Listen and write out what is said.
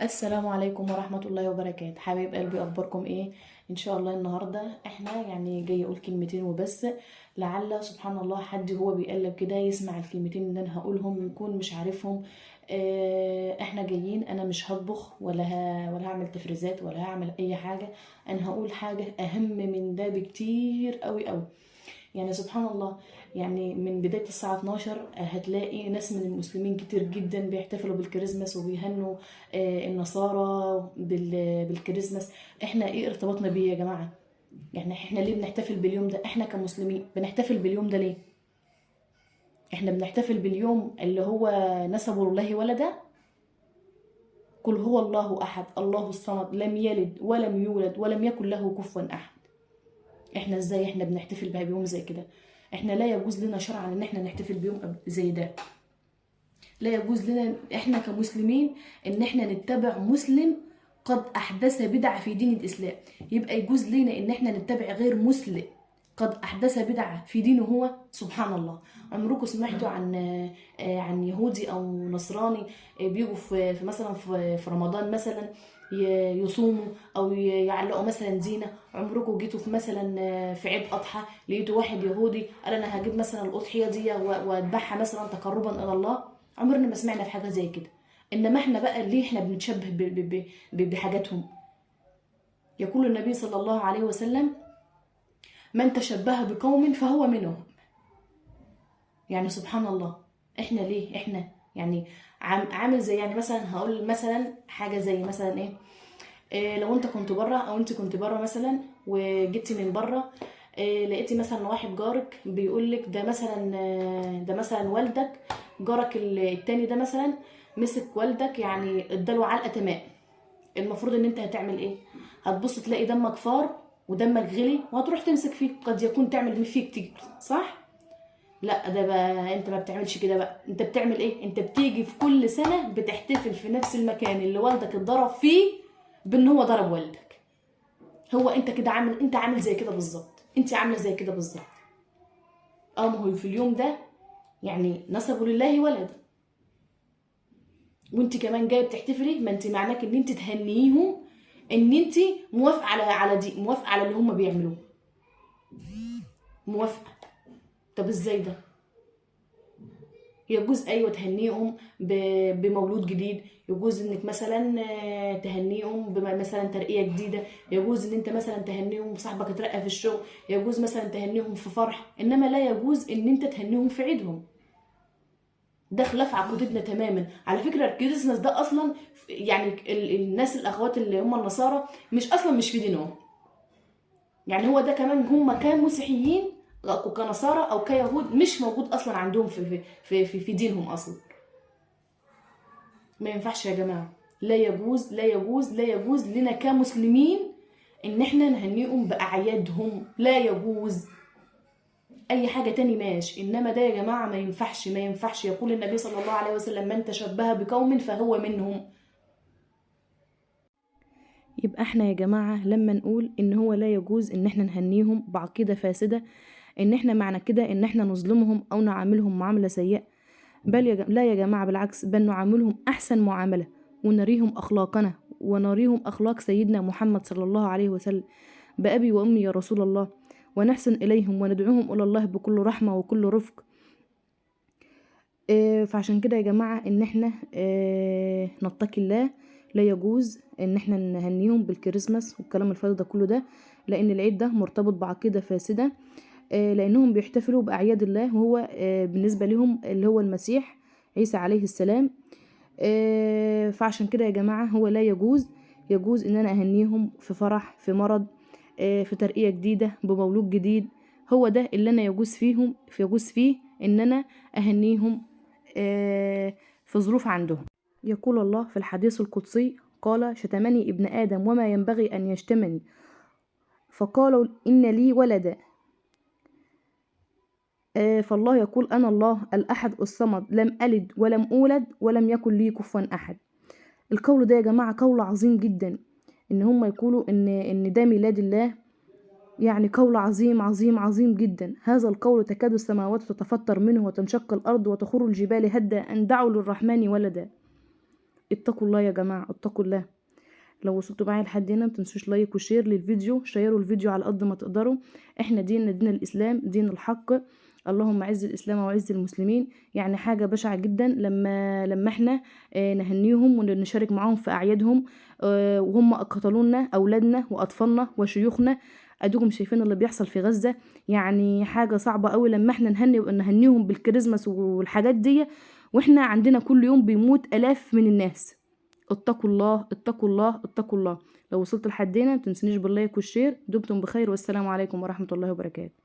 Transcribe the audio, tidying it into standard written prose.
السلام عليكم ورحمة الله وبركاته. حبايب قلبي، أخباركم إيه؟ إن شاء الله النهاردة إحنا يعني جاي أقول كلمتين وبس، لعل سبحان الله حد هو بيقلب كده يسمع الكلمتين اللي أنا هقولهم ويكون مش عارفهم. إحنا جايين، أنا مش هطبخ ولا هعمل تفريزات ولا هعمل أي حاجة. أنا هقول حاجة أهم من ده بكتير قوي قوي. يعني سبحان الله، يعني من بداية الساعة 12 هتلاقي ناس من المسلمين كتير جدا بيحتفلوا بالكريسماس وبيهنوا النصارى بالكريسماس. احنا ايه ارتباطنا بيه يا جماعة؟ يعني احنا ليه بنحتفل باليوم ده؟ احنا كمسلمين بنحتفل باليوم ده ليه؟ احنا بنحتفل باليوم اللي هو نسبه لله ولدا. قل هو الله احد الله الصمد لم يلد ولم يولد ولم يكن له كفوا احد. احنا ازاي احنا بنحتفل بها بيوم زي كده؟ احنا لا يجوز لنا شرعا ان احنا نحتفل بيوم زي ده. لا يجوز لنا احنا كمسلمين ان احنا نتبع مسلم قد احدث بدعة في دين الاسلام. يبقى يجوز لنا ان احنا نتبع غير مسلم قد احدث بدعة في دينه هو؟ سبحان الله. عمركم سمعتوا عن يهودي او نصراني بيجوا مثلا في رمضان مثلا يصوموا او يعلقوا مثلا زينه؟ عمركم جيتوا في مثلا في عيد اضحى لقيتوا واحد يهودي قال انا هجيب مثلا الاضحيه دي واذبحها مثلا تقربا الى الله؟ عمرنا ما سمعنا في حاجه زي كده. انما احنا بقى ليه احنا بنتشبه بحاجاتهم؟ يقول النبي صلى الله عليه وسلم: من تشبه بقوم فهو منهم. يعني سبحان الله، احنا ليه احنا يعني عامل زي، يعني مثلا هقول مثلا حاجه زي مثلا ايه. لو انت كنت بره او انت كنت بره مثلا وجيتي من بره، لقيتي مثلا واحد جارك بيقول لك ده مثلا ده مثلا والدك، جارك التاني ده مثلا مسك والدك يعني اداله علقه تمام. المفروض ان انت هتعمل ايه؟ هتبص تلاقي دمك فار ودمك غلي وهتروح تمسك فيه، قد يكون تعمل فيه كتير، صح؟ لا، ده بقى انت ما بتعملش كده. بقى انت بتعمل ايه؟ انت بتيجي في كل سنه بتحتفل في نفس المكان اللي والدك اتضرب فيه بان هو ضرب والدك. هو انت كده عامل، انت عامل زي كده بالظبط، انت عامله زي كده بالظبط. ما هو في اليوم ده يعني نسبوا لله ولد، وانت كمان جايه بتحتفلي، ما انت معناك ان انت تهنيهم ان انت موافقه على دي، موافقه على اللي هم بيعملوه، موافقه. طب ازاي ده؟ يجوز ايوه تهنيهم بمولود جديد، يجوز انك مثلا تهنيهم مثلا ترقيه جديده، يجوز ان انت مثلا تهنيهم صاحبك اترقى في الشغل، يجوز مثلا تهنيهم في فرح، انما لا يجوز ان انت تهنيهم في عيدهم. ده خلاف عقيدتنا تماما. على فكره الكريسماس ده اصلا يعني الناس الاخوات اللي هم النصارى مش اصلا مش في دينهم. يعني هو ده كمان هم كمسيحيين أو كنصارى او كيهود مش موجود اصلا عندهم في دينهم اصلا. ما ينفعش يا جماعه. لا يجوز لا يجوز لا يجوز لنا كمسلمين ان احنا نهنيهم باعيادهم، لا يجوز. اي حاجه تاني ماشي، انما ده يا جماعه ما ينفعش ما ينفعش. يقول النبي صلى الله عليه وسلم: من تشبه بقوم فهو منهم. يبقى احنا يا جماعة لما نقول ان هو لا يجوز ان احنا نهنيهم بعقيدة فاسدة، ان احنا معنى كده ان احنا نظلمهم او نعاملهم معاملة سيئة. بل لا يا جماعة، بالعكس، بل نعاملهم احسن معاملة ونريهم اخلاقنا ونريهم اخلاق سيدنا محمد صلى الله عليه وسلم. بأبي وأمي يا رسول الله. ونحسن إليهم وندعوهم إلى الله بكل رحمة وكل رفق. فعشان كده يا جماعة ان احنا نتقي الله. لا يجوز ان احنا نهنيهم بالكريسماس والكلام الفاضي ده كله ده، لان العيد ده مرتبط بعقيدة فاسدة. لانهم بيحتفلوا باعياد الله، وهو بالنسبة لهم اللي هو المسيح عيسى عليه السلام. فعشان كده يا جماعة هو لا يجوز. يجوز ان انا اهنيهم في فرح، في مرض، في ترقية جديدة، بمولود جديد. هو ده اللي انا يجوز فيه ان انا اهنيهم في ظروف عندهم. يقول الله في الحديث القدسي: قال: شتمني ابن آدم وما ينبغي أن يشتمني، فقالوا إن لي ولدا. فالله يقول: أنا الله الأحد الصمد لم ألد ولم أولد ولم يكن لي كفوا أحد. القول ده يا جماعة قول عظيم جدا، إن هم يقولوا إن ده ميلاد الله. يعني قول عظيم عظيم عظيم جدا. هذا القول تكاد السماوات تتفطر منه وتنشق الأرض وتخر الجبال هدا أن دعوا للرحمن ولدا. اتقوا الله يا جماعة، اتقوا الله. لو وصلتوا معايا لحد هنا متنسوش لايك وشير للفيديو، شيروا الفيديو على قد ما تقدروا. احنا ديننا دين الاسلام، دين الحق. اللهم اعز الاسلام وعز المسلمين. يعني حاجه بشعه جدا لما احنا نهنيهم ونشارك معاهم في اعيادهم، وهم قتلونا اولادنا واطفالنا وشيوخنا. ادوكم شايفين اللي بيحصل في غزه. يعني حاجه صعبه قوي لما احنا نهنيهم بالكريسماس والحاجات دي، واحنا عندنا كل يوم بيموت الاف من الناس. اتقوا الله، اتقوا الله، اتقوا الله. لو وصلت لحد هنا متنسونيش باللايك والشير. دمتم بخير، والسلام عليكم ورحمة الله وبركاته.